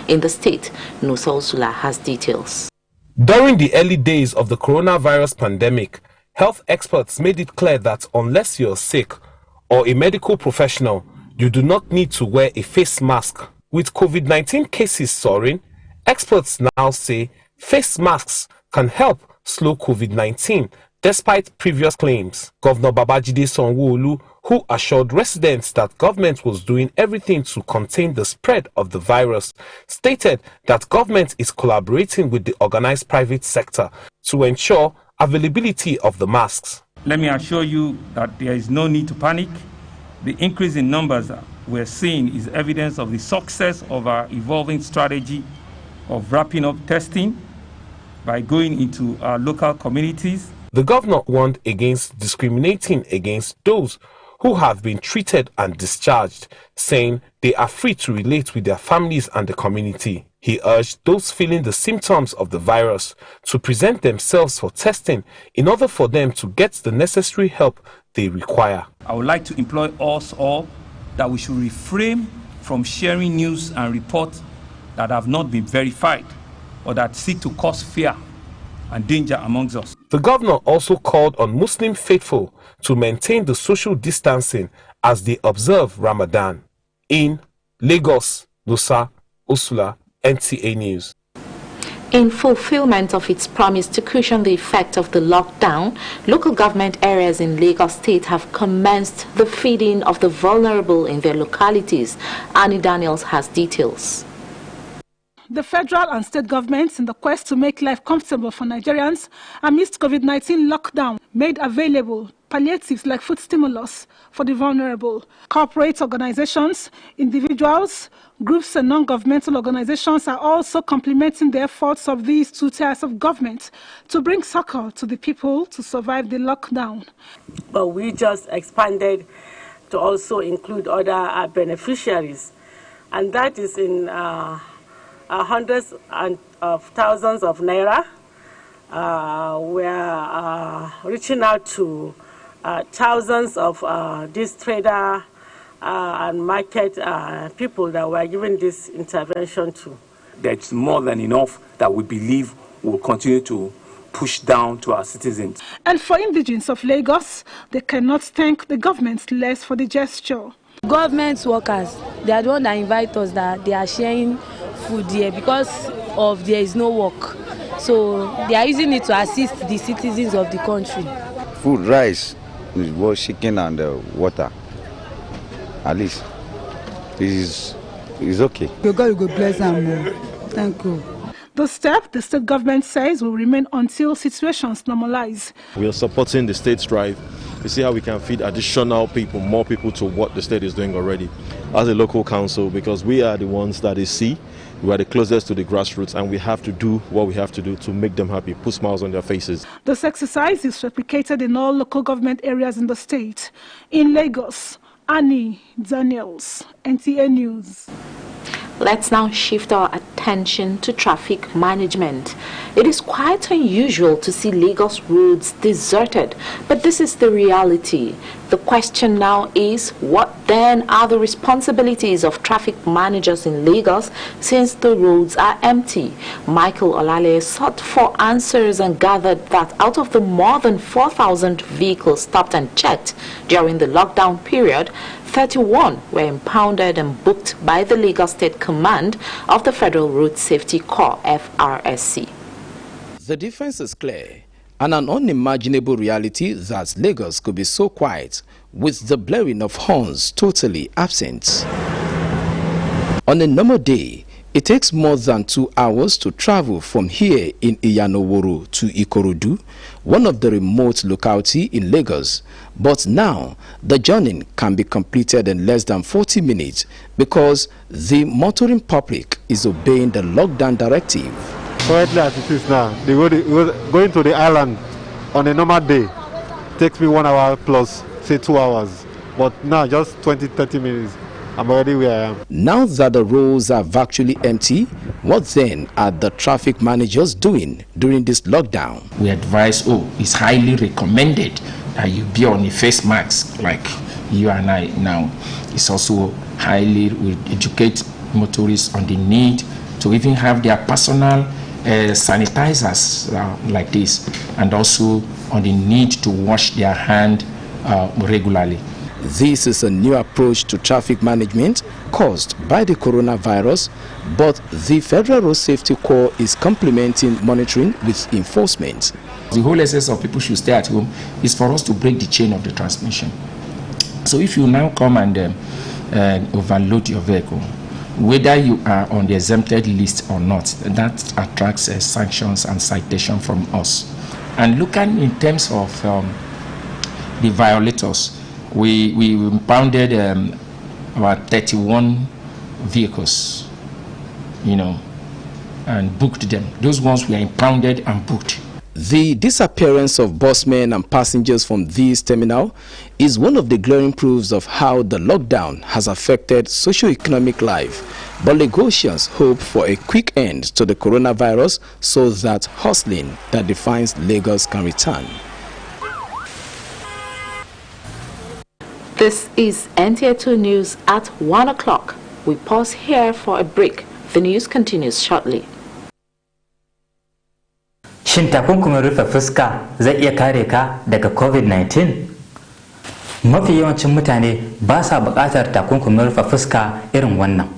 in the state. Nusa Osula has details. During the early days of the coronavirus pandemic, health experts made it clear that unless you're sick or a medical professional, you do not need to wear a face mask. With COVID-19 cases soaring, experts now say face masks can help slow COVID-19 despite previous claims. Governor Babajide Sanwo-Olu, who assured residents that government was doing everything to contain the spread of the virus, stated that government is collaborating with the organized private sector to ensure availability of the masks. Let me assure you that there is no need to panic. The increase in numbers we're seeing is evidence of the success of our evolving strategy of wrapping up testing by going into our local communities. The governor warned against discriminating against those who have been treated and discharged, saying they are free to relate with their families and the community. He urged those feeling the symptoms of the virus to present themselves for testing in order for them to get the necessary help they require. I would like to implore us all that we should refrain from sharing news and reports that have not been verified or that seek to cause fear and danger amongst us. The governor also called on Muslim faithful to maintain the social distancing as they observe Ramadan. In Lagos, Nusa Osula, Nta News. In fulfillment of its promise to cushion the effect of the lockdown, local government areas in Lagos State have commenced the feeding of the vulnerable in their localities. Annie Daniels has details. The federal and state governments, in the quest to make life comfortable for Nigerians amidst COVID-19 lockdown, made available palliatives like food stimulus for the vulnerable. Corporate organizations, individuals, groups and non-governmental organizations are also complementing the efforts of these two tiers of government to bring succor to the people to survive the lockdown. But we just expanded to also include other beneficiaries, and that is in hundreds of thousands of naira. We are reaching out to thousands of these trader and market people that we are giving this intervention to. That's more than enough that we believe will continue to push down to our citizens. And for indigents of Lagos, they cannot thank the government less for the gesture. Government workers, they are the ones that invite us, that they are sharing food here because of there is no work. So they are using it to assist the citizens of the country. Food, rice, chicken and water. At least is okay. God will bless them. Thank you. The step, the state government says, will remain until situations normalize. We are supporting the state's drive to see how we can feed additional people, more people to what the state is doing already as a local council, because we are the ones that they see. We are the closest to the grassroots, and we have to do what we have to do to make them happy, put smiles on their faces. This exercise is replicated in all local government areas in the state. In Lagos, Annie Daniels, Nta News. Let's now shift our attention to traffic management. It is quite unusual to see Lagos roads deserted, but this is the reality. The question now is, what then are the responsibilities of traffic managers in Lagos since the roads are empty? Michael Olale sought for answers and gathered that out of the more than 4,000 vehicles stopped and checked during the lockdown period, 31 were impounded and booked by the Lagos State Command of the Federal Road Safety Corps, FRSC. The difference is clear, and an unimaginable reality that Lagos could be so quiet with the blaring of horns totally absent. On a normal day, it takes more than 2 hours to travel from here in Iyanoworo to Ikorodu, one of the remote localities in Lagos. But now, the journey can be completed in less than 40 minutes because the motoring public is obeying the lockdown directive. Currently as it is now, going to the island on a normal day takes me 1 hour plus, say 2 hours. But now just 20-30 minutes. I'm already where I am. Now that the roads are virtually empty, what then are the traffic managers doing during this lockdown? We advise, it's highly recommended that you be on a face mask like you and I now. It's also we educate motorists on the need to even have their personal sanitizers like this, and also on the need to wash their hand regularly. This is a new approach to traffic management caused by the coronavirus, but the Federal Road Safety Corps is complementing monitoring with enforcement. The whole essence of people should stay at home is for us to break the chain of the transmission. So if you now come and overload your vehicle, whether you are on the exempted list or not, that attracts sanctions and citation from us. And looking in terms of the violators, we impounded about 31 vehicles, and booked them. Those ones were impounded and booked. The disappearance of busmen and passengers from this terminal is one of the glaring proofs of how the lockdown has affected socio-economic life. But Lagosians hope for a quick end to the coronavirus so that hustling that defines Lagos can return. This is Nta2 News at 1 o'clock. We pause here for a break. The news continues shortly. Shin takunkumin rufe fuska zai iya kare ka daga COVID-19? Mafi yawancin mutane ba sa buƙatar takunkumin rufe fuska irin wannan,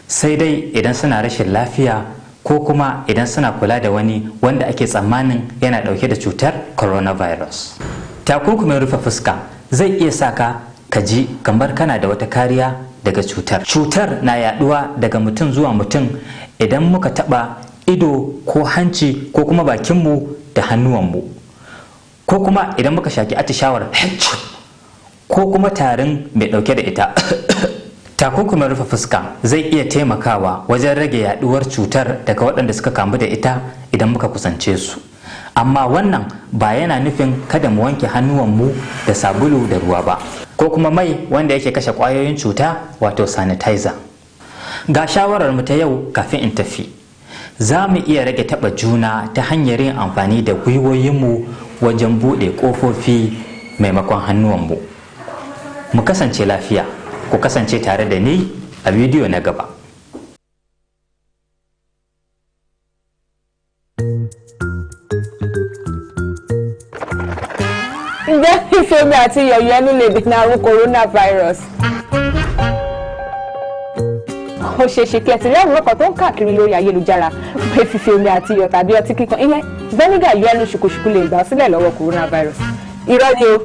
sai dai idan suna rashin lafiya ko kuma idan suna kula da wani wanda ake tsammanin yana ɗauke da cutar coronavirus. Takunkumin rufe fuska zai iya saka ka ji kamar kana da wata kariya daga cutar. Cutar na yaduwa daga mutum zuwa mutum idan muka taɓa ido ko hanci ko kuma bakinmu da hannuwanmu, ko kuma idan muka shaki atishawar ko kuma tarin mai dauke da ita. Takunkumin rufe fuska zai iya taimakawa wajen rage yaduwar cutar daga waɗanda suka kamu da ita idan muka kusance su, amma wannan ba yana nufin kada mu wanke hannuwanmu da sabulu da ruwa ba, ko kuma mai wanda yake kashe ƙwayoyin cuta wato sanitizer. Ga shawarar mu ta yau kafin in tafi. Za mu iya rage taɓa juna ta hanyar yin amfani da gwiwoyinmu wajen buɗe ƙofofi maimakon hannuwanmu. Mu kasance lafiya, ku kasance tare da ni a bidiyo na gaba. Ǹjẹ́ fífi omi àti yọ̀yọ̀ ẹnu lè dènà àrùn coronavirus? Ó ṣeéṣe kí ẹ ti rí àwòrán kan tó ń káàkiri lórí ayélujára pé fífi omi àti iyọ̀ tàbí ọtí kíkan ìyẹn vinegar yọ ẹnu ṣùkùṣùkù lè gbà ọ́ sílẹ̀ lọ́wọ́ coronavirus. Irọ́ ni o,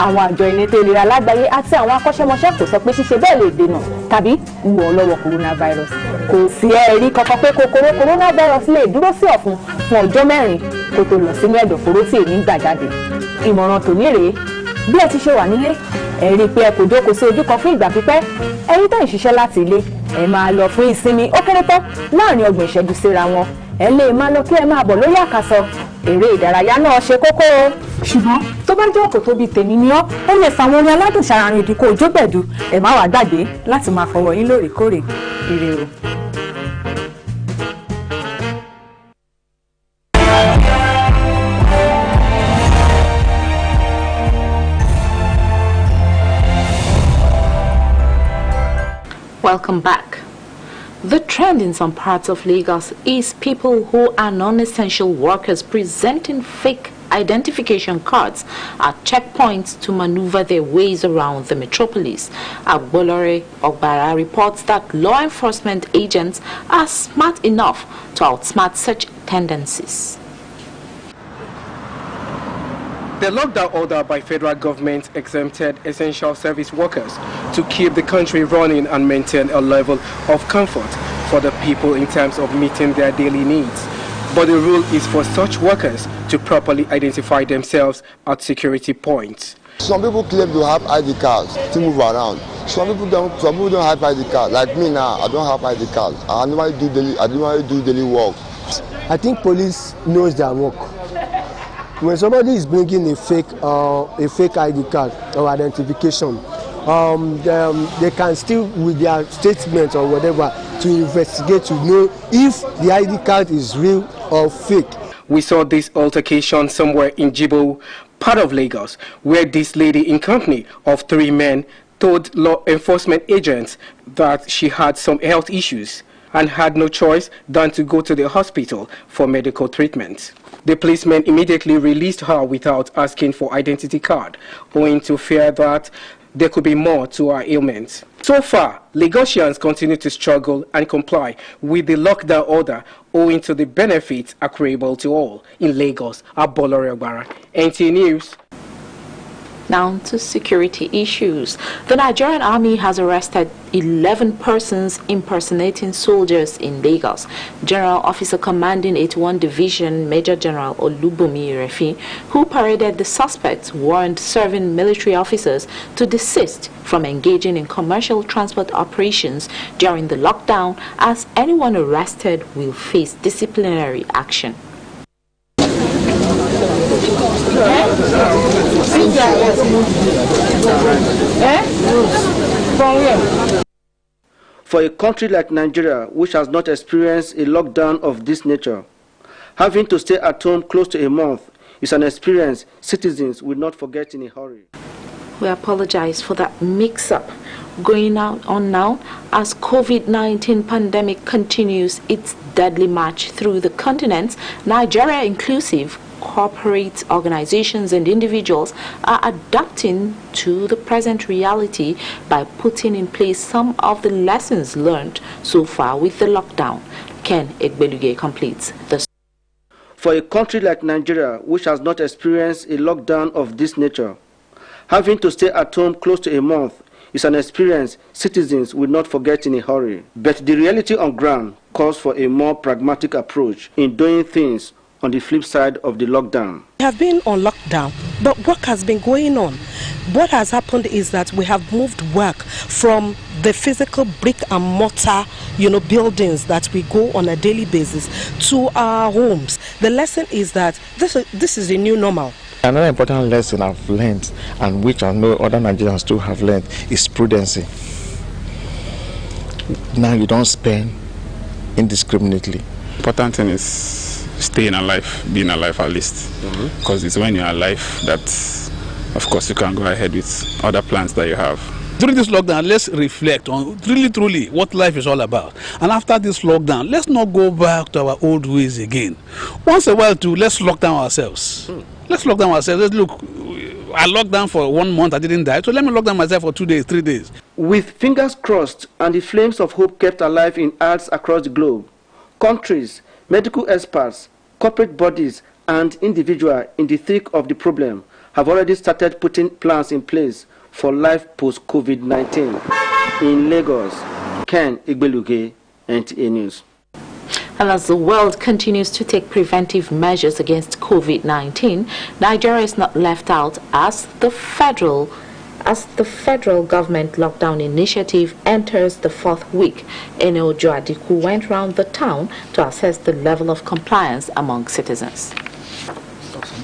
àwọn àjọ elétò ìlera lágbàáyé àti àwọn akọ́ṣẹ́mọṣẹ́ kò sọ pé ṣíṣe bẹ́ẹ̀ lè dènà tàbí wù ọ́ lọ́wọ́ coronavirus. Kò sí ẹ̀rí kankan pé kòkòrò coronavirus lè dúró sí ọ̀fun fún ọjọ́ 4 kó tó lọ sínú ẹ̀dọ̀fóró tí èmi ń gbà jáde. Ìmọ̀ràn tòní rèé, bí ẹ ti ṣe wà nílé, ẹ rí i pé ẹ kò jókòó sí ojú kan fún ìgbà pípẹ́. Ẹ̀yin tó ń ṣiṣẹ́ láti ilé, ẹ máa lọ fún ìsinmi ó kéré tán láàrin 30 ìṣẹ́jú síra wọn. Ẹ lè máa lọ kí ẹ máa bọ̀ lórí àkàsọ̀. Eré ìdárayá náà ṣe kókó o. Ṣùgbọ́n tó bá jẹ́ òkò tó bí tèmi ni ọ́, ó lè fa àwọn orin aládùn ṣàràrìn ìdíkò òjògbẹ̀dù. Ẹ má wàá gbàgbé láti máa fọwọ́ yín lóòrèkóòrè. Ire o. Welcome back. The trend in some parts of Lagos is people who are non-essential workers presenting fake identification cards at checkpoints to maneuver their ways around the metropolis. Agbolore Ogbara reports that law enforcement agents are smart enough to outsmart such tendencies. The lockdown order by federal government exempted essential service workers to keep the country running and maintain a level of comfort for the people in terms of meeting their daily needs. But the rule is for such workers to properly identify themselves at security points. Some people claim to have ID cards to move around. Some people don't have ID cards. Like me now, I don't have ID cards. I normally do daily work. I think police knows their work. When somebody is bringing a fake ID card or identification, they can still, with their statement or whatever, to investigate to know if the ID card is real or fake. We saw this altercation somewhere in Jibo, part of Lagos, where this lady in company of 3 men told law enforcement agents that she had some health issues. and had no choice than to go to the hospital for medical treatment. The policeman immediately released her without asking for identity card, owing to fear that there could be more to her ailments. So far, Lagosians continue to struggle and comply with the lockdown order, owing to the benefits accruable to all in Lagos. Abolore Ogbara, Nta2 News. Now to security issues. The Nigerian Army has arrested 11 persons impersonating soldiers in Lagos. General Officer Commanding Nta2 Division Major General Olubumi Refi, who paraded the suspects, warned serving military officers to desist from engaging in commercial transport operations during the lockdown, as anyone arrested will face disciplinary action. For a country like Nigeria, which has not experienced a lockdown of this nature, having to stay at home close to a month is an experience citizens will not forget in a hurry. We apologize for that mix-up. Going on now, as COVID-19 pandemic continues its deadly march through the continent, Nigeria inclusive, corporate organizations and individuals are adapting to the present reality by putting in place some of the lessons learned so far with the lockdown. Ken Egbeluge completes this. For a country like Nigeria, which has not experienced a lockdown of this nature, having to stay at home close to a month is an experience citizens will not forget in a hurry. But the reality on ground calls for a more pragmatic approach in doing things on the flip side of the lockdown. We have been on lockdown, but work has been going on. What has happened is that we have moved work from the physical brick and mortar, buildings that we go on a daily basis to our homes. The lesson is that this is the new normal. Another important lesson I've learned, and which I know other Nigerians too have learned, is prudency. Now you don't spend indiscriminately. Important thing is staying alive, being alive at least, because it's when you're alive that, of course, you can go ahead with other plans that you have. During this lockdown, let's reflect on truly what life is all about. And after this lockdown, let's not go back to our old ways again. Once a while, let's lock down ourselves. Let's lock down ourselves. Let's look, I locked down for 1 month, I didn't die, so let me lock down myself for 2 days, 3 days. With fingers crossed and the flames of hope kept alive in hearts across the globe, countries, medical experts, corporate bodies, and individuals in the thick of the problem have already started putting plans in place for life post-COVID-19. In Lagos, Ken Igbeluge, Nta2 News. And as the world continues to take preventive measures against COVID-19, Nigeria is not left out as the federal government lockdown initiative enters the 4th week. Enojo Adiku went round the town to assess the level of compliance among citizens.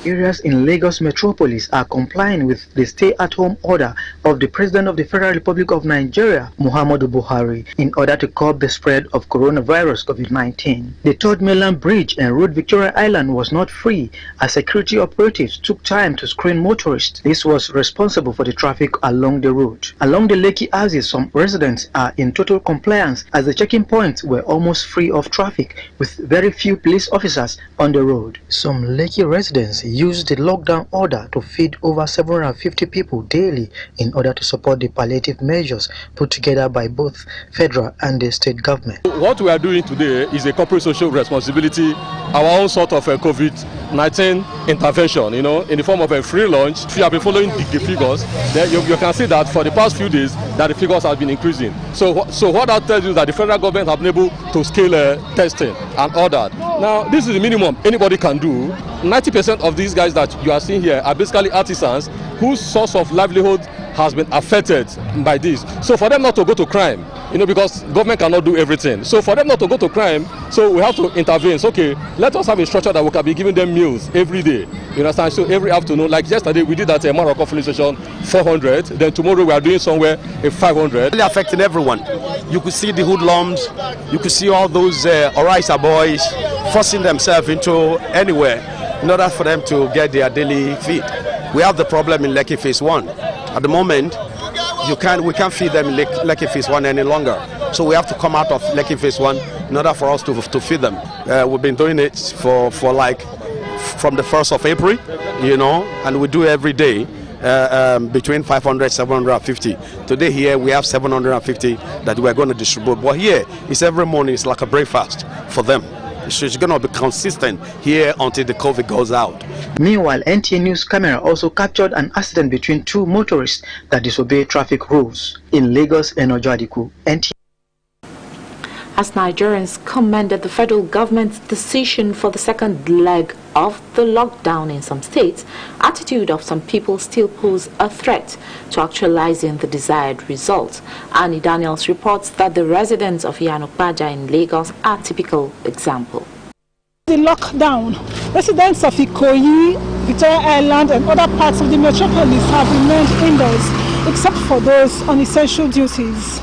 Areas in Lagos metropolis are complying with the stay-at-home order of the President of the Federal Republic of Nigeria, Muhammadu Buhari, in order to curb the spread of coronavirus COVID-19. The 3rd mainland bridge en route Victoria Island was not free as security operatives took time to screen motorists. This was responsible for the traffic along the route. Along the Lekki axis, some residents are in total compliance as the checking points were almost free of traffic with very few police officers on the road. Some Lekki residents used the lockdown order to feed over 750 people daily in order to support the palliative measures put together by both federal and the state government. What we are doing today is a corporate social responsibility, our own sort of a COVID-19 intervention, in the form of a free lunch. If you have been following the figures, then you can see that for the past few days that the figures have been increasing. So what that tells you is that the federal government have been able to scale testing and all that. Now, this is the minimum anybody can do. 90% of these guys that you are seeing here are basically artisans whose source of livelihood has been affected by this. So for them not to go to crime, because government cannot do everything. So for them not to go to crime, so we have to intervene. So, okay, let us have a structure that we can be giving them meals every day. You understand? So every afternoon, like yesterday, we did that at Morocco filling station 400. Then tomorrow we are doing somewhere a 500. Really affecting everyone. You could see the hoodlums. You could see all those Oraisa boys forcing themselves into anywhere in order for them to get their daily feed. We have the problem in Lekki Phase 1. At the moment, we can't feed them in Lekki Phase 1 any longer. So we have to come out of Lekki phase 1 in order for us to feed them. We've been doing it for like from the 1st of April, you know, and we do every day. Between 500 750. Today here we have 750 that we are going to distribute, but here it's every morning. It's like a breakfast for them. So it's going to be consistent here until the COVID goes out. Meanwhile, Nta News camera also captured an accident between two motorists that disobey traffic rules in Lagos and Ojadiku. Nta. As Nigerians commended the federal government's decision for the second leg of the lockdown in some states, attitude of some people still pose a threat to actualizing the desired results. Annie Daniels reports that the residents of Yanokbaja in Lagos are a typical example. The lockdown, residents of Ikoyi, Victoria Island and other parts of the metropolis have remained indoors except for those on essential duties.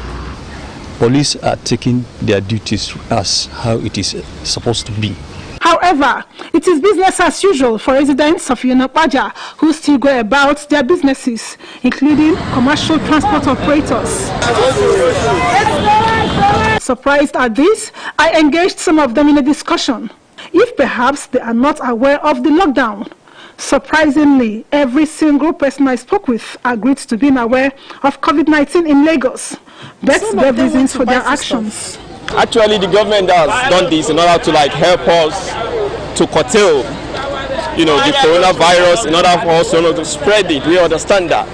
Police are taking their duties as how it is supposed to be. However, it is business as usual for residents of Yanokbaja who still go about their businesses, including commercial transport operators. Surprised at this, I engaged some of them in a discussion, if perhaps they are not aware of the lockdown. Surprisingly, every single person I spoke with agreed to being aware of COVID-19 in Lagos. That's the reasons for their actions. Actually, the government has done this in order to help us to curtail, the coronavirus in order for us to spread it. We understand that.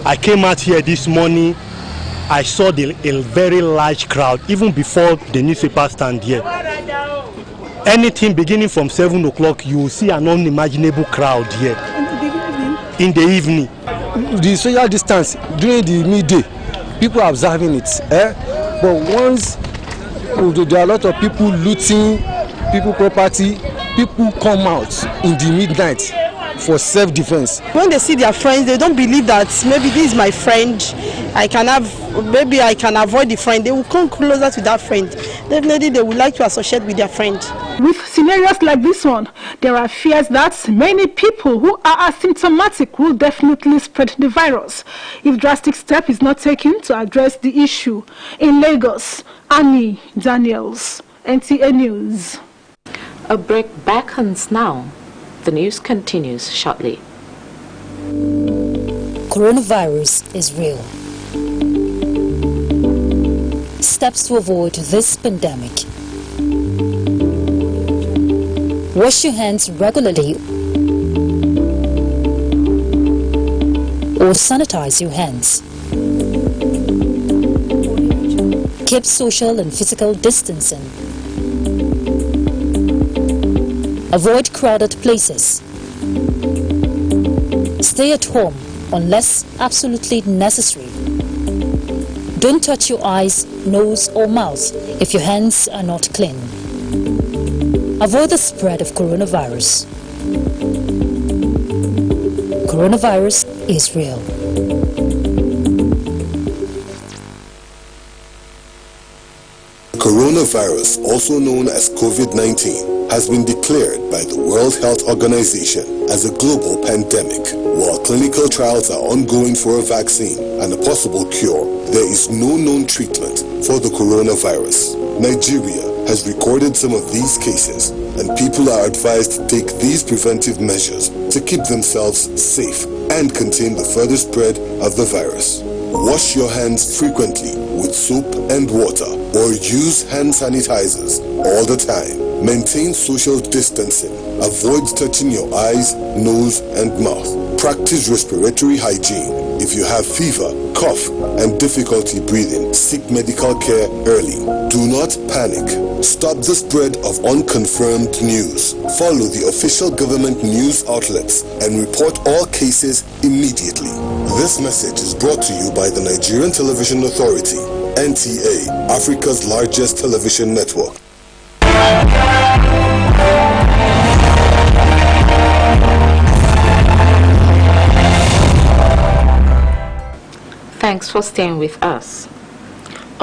I came out here this morning. I saw a very large crowd even before the newspaper stand here. Anything beginning from 7 o'clock, you will see an unimaginable crowd here. In the evening. The social distance during the midday, people are observing it. But once there are a lot of people looting people property, people come out in the midnight for self-defense. When they see their friends, they don't believe that maybe this is my friend. Maybe I can avoid the friend. They will come closer to that friend. Definitely they would like to associate with their friend. With scenarios like this one, there are fears that many people who are asymptomatic will definitely spread the virus if drastic step is not taken to address the issue. In Lagos, Annie Daniels, Nta News. A break beckons now. The news continues shortly. Coronavirus is real. Steps to avoid this pandemic. Wash your hands regularly or sanitize your hands. Keep social and physical distancing. Avoid crowded places. Stay at home unless absolutely necessary. Don't touch your eyes, nose or mouth if your hands are not clean. Avoid the spread of coronavirus. Coronavirus is real. Coronavirus, also known as COVID-19, has been declared by the World Health Organization as a global pandemic. While clinical trials are ongoing for a vaccine and a possible cure, there is no known treatment for the coronavirus. Nigeria has recorded some of these cases, and people are advised to take these preventive measures to keep themselves safe and contain the further spread of the virus. Wash your hands frequently with soap and water or use hand sanitizers all the time. Maintain social distancing. Avoid touching your eyes, nose and mouth. Practice respiratory hygiene. If you have fever, cough and difficulty breathing, seek medical care early. Do not panic. Stop the spread of unconfirmed news. Follow the official government news outlets and report all cases immediately. This message is brought to you by the Nigerian Television Authority, NTA, Africa's largest television network. Thanks for staying with us.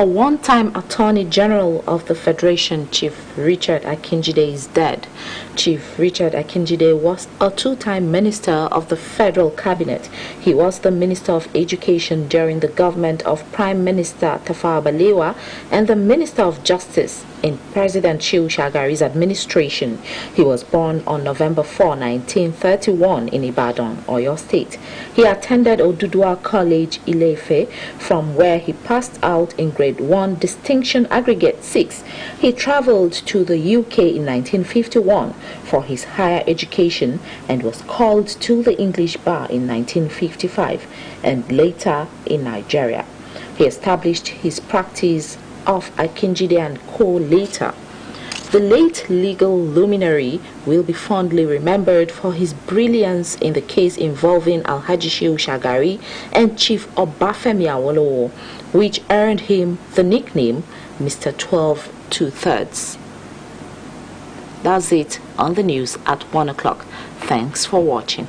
A one-time Attorney General of the Federation, Chief Richard Akinjide, is dead. Chief Richard Akinjide was a two-time Minister of the Federal Cabinet. He was the Minister of Education during the government of Prime Minister Tafawa Balewa and the Minister of Justice in President Shehu Shagari's administration. He was born on November 4, 1931 in Ibadan, Oyo State. He attended Oduduwa College, Ile-Ife, from where he passed out in Grade 1 Distinction Aggregate 6. He traveled to the UK in 1951 for his higher education and was called to the English bar in 1955 and later in Nigeria. He established his practice of Akinjide and Co. later. The late legal luminary will be fondly remembered for his brilliance in the case involving Alhaji Shehu Shagari and Chief Obafemi Awolowo, which earned him the nickname Mr. 12 2/3. That's it on the news at 1 o'clock. Thanks for watching.